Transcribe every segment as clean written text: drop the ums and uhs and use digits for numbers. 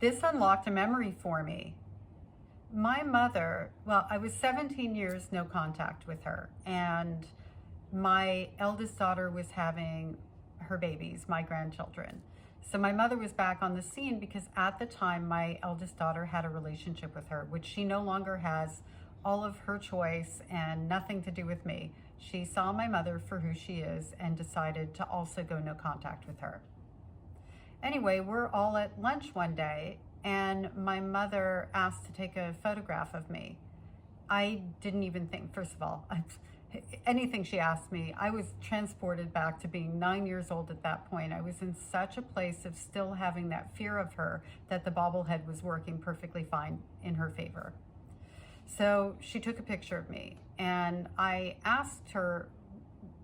This unlocked a memory for me. My mother, well, I was 17 years no contact with her, and my eldest daughter was having her babies, my grandchildren. So my mother was back on the scene because at the time my eldest daughter had a relationship with her, which she no longer has, all of her choice and nothing to do with me. She saw my mother for who she is and decided to also go no contact with her. Anyway, we're all at lunch one day and my mother asked to take a photograph of me. I didn't even think, first of all, anything she asked me, I was transported back to being 9 years old at that point. I was in such a place of still having that fear of her that the bobblehead was working perfectly fine in her favor. So she took a picture of me and I asked her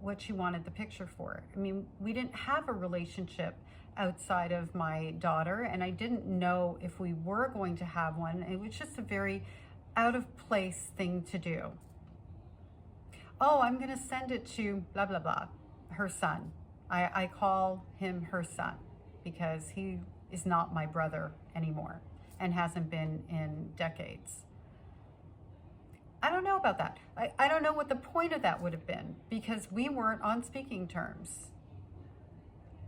what she wanted the picture for. I mean, we didn't have a relationship outside of my daughter, and I didn't know if we were going to have one. It was just a very out of place thing to do. Oh, I'm going to send it to blah, blah, blah, her son. I call him her son because he is not my brother anymore and hasn't been in decades. I don't know about that. I don't know what the point of that would have been because we weren't on speaking terms.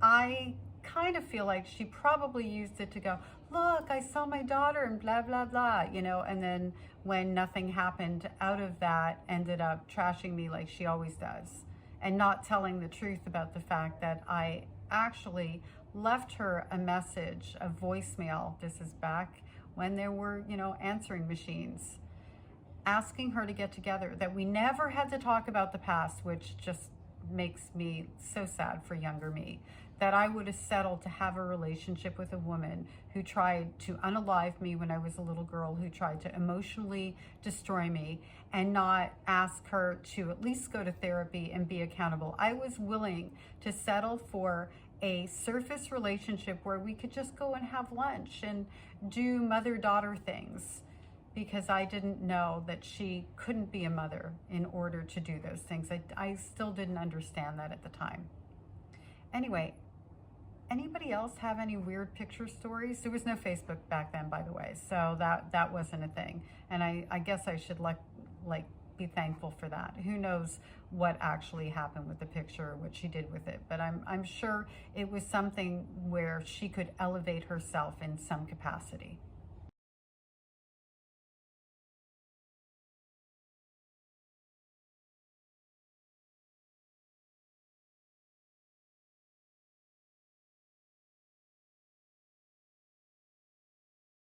I kind of feel like she probably used it to go, look, I saw my daughter and blah, blah, blah, you know, and then when nothing happened out of that, ended up trashing me like she always does and not telling the truth about the fact that I actually left her a message, a voicemail. This is back when there were, you know, answering machines, asking her to get together, that we never had to talk about the past, which just makes me so sad for younger me, that I would have settled to have a relationship with a woman who tried to unalive me when I was a little girl, who tried to emotionally destroy me, and not ask her to at least go to therapy and be accountable. I was willing to settle for a surface relationship where we could just go and have lunch and do mother-daughter things, because I didn't know that she couldn't be a mother in order to do those things. I still didn't understand that at the time. Anyway, anybody else have any weird picture stories? There was no Facebook back then, by the way, so that wasn't a thing. And I guess I should be thankful for that. Who knows what actually happened with the picture, what she did with it, but I'm sure it was something where she could elevate herself in some capacity.